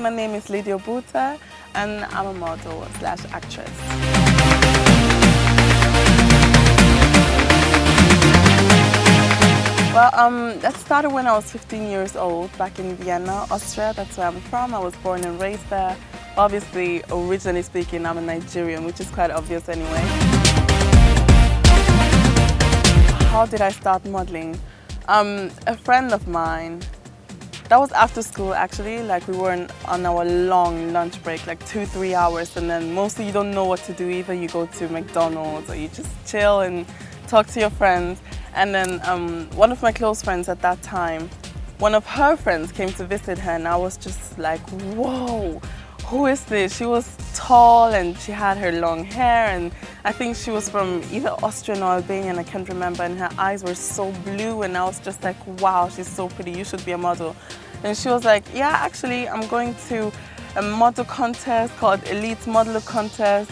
my name is Lydia Obute and I'm a model / actress. Well, that started when I was 15 years old, back in Vienna, Austria. That's where I'm from. I was born and raised there. Obviously, originally speaking, I'm a Nigerian, which is quite obvious anyway. How did I start modeling? A friend of mine, that was after school actually, like we were on our long lunch break, like 2-3 hours, and then mostly you don't know what to do either. You go to McDonald's or you just chill and talk to your friends. And then one of my close friends at that time, one of her friends came to visit her, and I was just like, whoa, who is this? She was tall and she had her long hair, and I think she was from either Austrian or Albanian, I can't remember, and her eyes were so blue, and I was just like, wow, she's so pretty, you should be a model. And she was like, yeah, actually I'm going to a model contest called Elite Model Contest.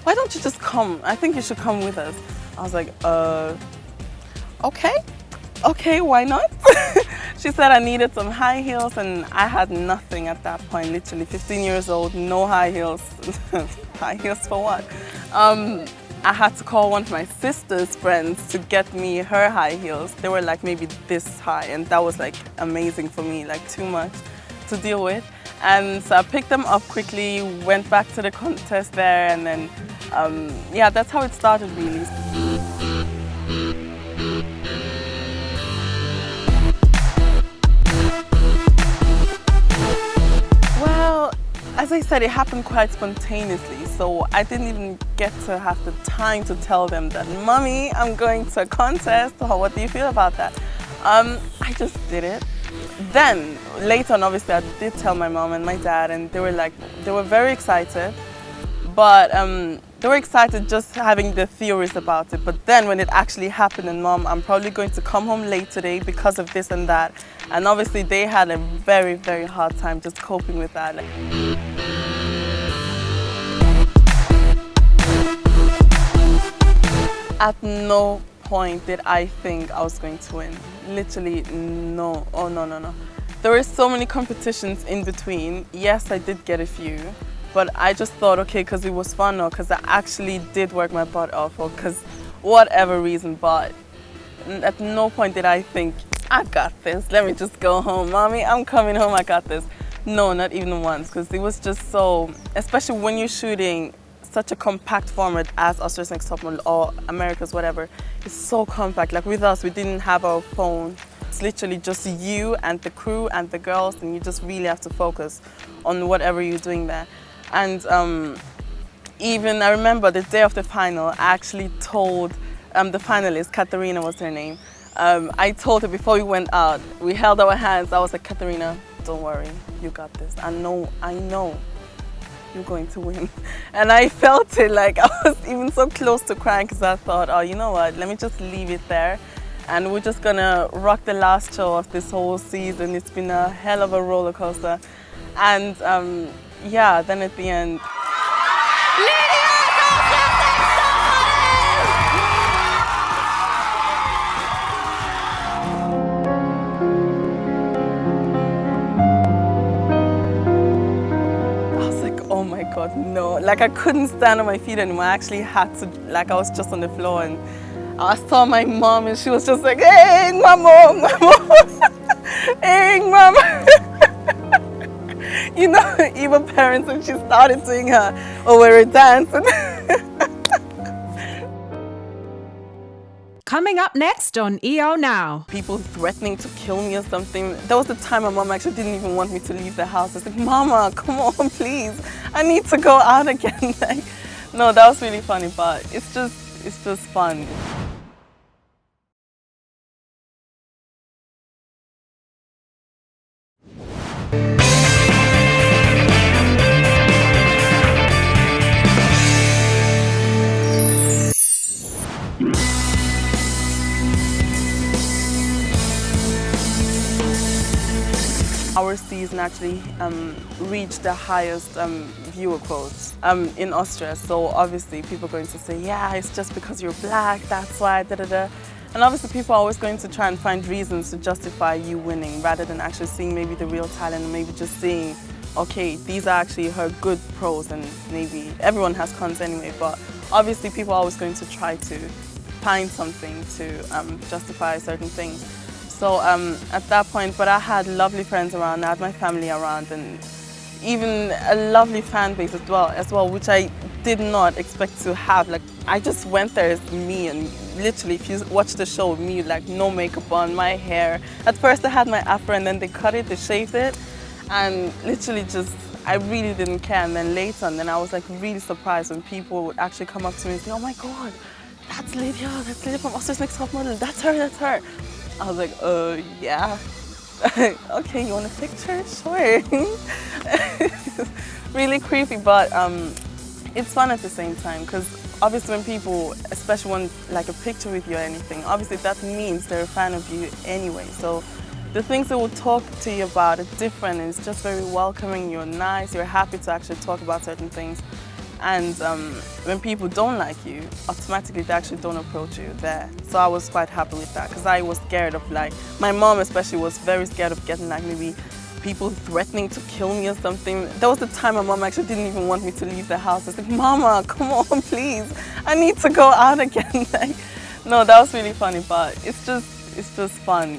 Why don't you just come? I think you should come with us. I was like, okay, why not? She said I needed some high heels, and I had nothing at that point, literally 15 years old, no high heels. High heels for what? I had to call one of my sister's friends to get me her high heels. They were like maybe this high, and that was like amazing for me, like too much to deal with. And so I picked them up quickly, went back to the contest there, and then yeah, that's how it started really. As I said, it happened quite spontaneously, so I didn't even get to have the time to tell them that, Mommy, I'm going to a contest, or what do you feel about that? I just did it. Then, later on, obviously, I did tell my mom and my dad, and they were very excited, but they were excited just having the theories about it. But then when it actually happened, and Mom, I'm probably going to come home late today because of this and that. And obviously they had a very, very hard time just coping with that. At no point did I think I was going to win. Literally, no. Oh, no. There were so many competitions in between. Yes, I did get a few. But I just thought, okay, because it was fun, or because I actually did work my butt off, or because whatever reason, but at no point did I think, I got this, let me just go home. Mommy, I'm coming home, I got this. No, not even once, because it was just so, especially when you're shooting such a compact format as Austria's Next Top Model or America's, whatever, it's so compact. Like with us, we didn't have our phone. It's literally just you and the crew and the girls, and you just really have to focus on whatever you're doing there. And even I remember the day of the final, I actually told the finalist, Katarina was her name, I told her before we went out, we held our hands, I was like, Katarina, don't worry, you got this. I know you're going to win. And I felt it, like I was even so close to crying, because I thought, oh, you know what, let me just leave it there. And we're just gonna rock the last show of this whole season. It's been a hell of a roller coaster. And yeah, then at the end, I was like, oh my God, no. Like I couldn't stand on my feet anymore. I actually had to, like I was just on the floor, and I saw my mom, and she was just like, hey, mama, hey, mama. You know, even parents, when she started doing her over dance. Coming up next on EO Now. People threatening to kill me or something. There was the time my mom actually didn't even want me to leave the house. I was like, Mama, come on, please. I need to go out again. Like, no, that was really funny, but it's just fun. Our season actually reached the highest viewer quotes in Austria. So obviously people are going to say, yeah, it's just because you're black, that's why, da-da-da. And obviously people are always going to try and find reasons to justify you winning rather than actually seeing maybe the real talent, and maybe just seeing okay, these are actually her good pros, and maybe everyone has cons anyway, but obviously people are always going to try to find something to justify certain things. So at that point, but I had lovely friends around, I had my family around, and even a lovely fan base as well, which I did not expect to have. Like, I just went there as me, and literally, if you watch the show, me, like, no makeup on, my hair. At first I had my afro, and then they cut it, they shaved it, and literally just, I really didn't care. And then later on, then I was like really surprised when people would actually come up to me and say, oh my God, that's Lydia from Austria's Next Top Model, that's her. I was like, yeah. Okay, you want a picture? Sure. Really creepy, but it's fun at the same time, because obviously when people, especially want like a picture with you or anything, obviously that means they're a fan of you anyway. So the things they will talk to you about are different, and it's just very welcoming. You're nice, you're happy to actually talk about certain things. And when people don't like you, automatically they actually don't approach you there. So I was quite happy with that, because I was scared of, like, my mom especially was very scared of getting like maybe people threatening to kill me or something. There was the time my mom actually didn't even want me to leave the house. I was like, Mama, come on, please, I need to go out again. Like, no, that was really funny, but it's just fun.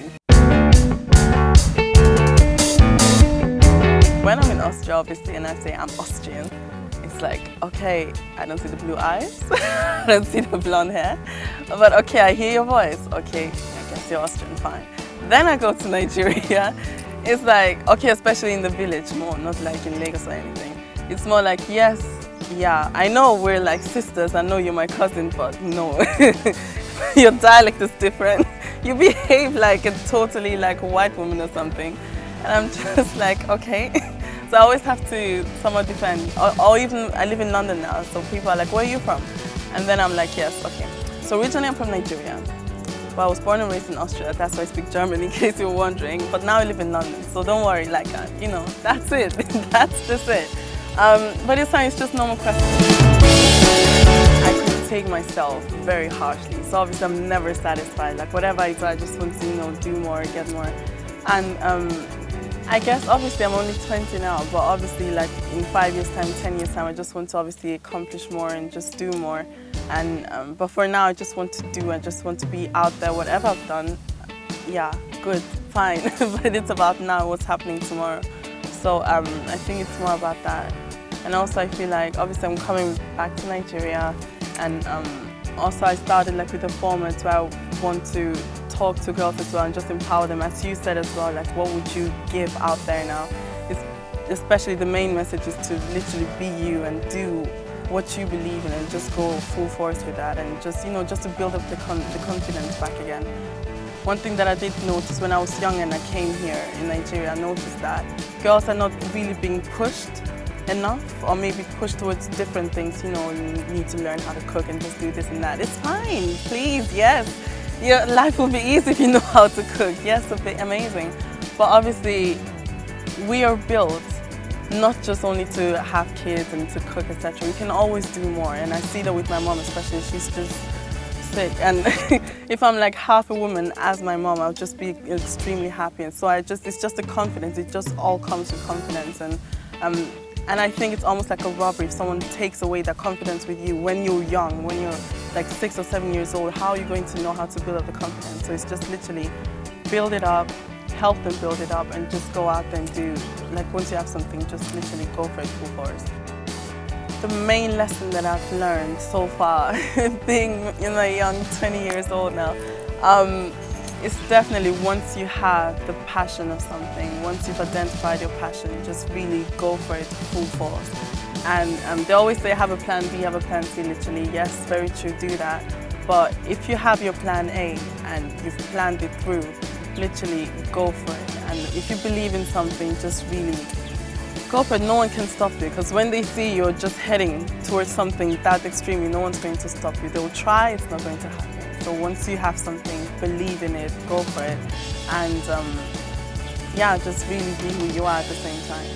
When I'm in Austria, obviously, and I say I'm Austrian, it's like, okay, I don't see the blue eyes, I don't see the blonde hair, but okay, I hear your voice, okay, I guess you're Austrian, fine. Then I go to Nigeria, it's like, okay, especially in the village more, not like in Lagos or anything. It's more like, yes, yeah, I know we're like sisters, I know you're my cousin, but no, your dialect is different. You behave like a totally like a white woman or something. And I'm just like, okay. So I always have to somewhat defend. Or even, I live in London now, so people are like, where are you from? And then I'm like, yes, okay. So originally I'm from Nigeria, but I was born and raised in Austria. That's why I speak German, in case you're wondering. But now I live in London, so don't worry, like, you know, that's it. That's just it. But it's fine, it's just normal questions. I could take myself very harshly, so obviously I'm never satisfied. Like, whatever I do, I just want to, you know, do more, get more. And I guess obviously I'm only 20 now, but obviously like in 5 years time, 10 years time, I just want to obviously accomplish more and just do more. And but for now, I just want to do, I just want to be out there. Whatever I've done, yeah, good, fine. But it's about now, what's happening tomorrow. So I think it's more about that. And also I feel like obviously I'm coming back to Nigeria, and also I started like with a format where I want to talk to girls as well and just empower them, as you said as well, like what would you give out there now? Especially the main message is to literally be you and do what you believe in and just go full force with that, and just, you know, just to build up the confidence back again. One thing that I did notice when I was young and I came here in Nigeria, I noticed that girls are not really being pushed enough, or maybe pushed towards different things. You know, you need to learn how to cook and just do this and that. It's fine, please, yes. Your life will be easy if you know how to cook. Yes, it'll be amazing. But obviously, we are built not just only to have kids and to cook, etc. We can always do more. And I see that with my mom especially, she's just sick. And if I'm like half a woman as my mom, I'll just be extremely happy. And so it's just the confidence. It just all comes with confidence. And I think it's almost like a robbery if someone takes away that confidence with you when you're young, when you're like 6 or 7 years old. How are you going to know how to build up the confidence? So it's just literally build it up, help them build it up, and just go out there and do. Like, once you have something, just literally go for it full force. The main lesson that I've learned so far, being, you know, young, 20 years old now, it's definitely once you have the passion of something, once you've identified your passion, just really go for it full force. And they always say have a plan B, have a plan C, literally. Yes, very true, do that. But if you have your plan A and you've planned it through, literally go for it. And if you believe in something, just really go for it. No one can stop you, because when they see you're just heading towards something that extremely, no one's going to stop you. They'll try, it's not going to happen. So once you have something, believe in it, go for it, and yeah, just really be who you are at the same time.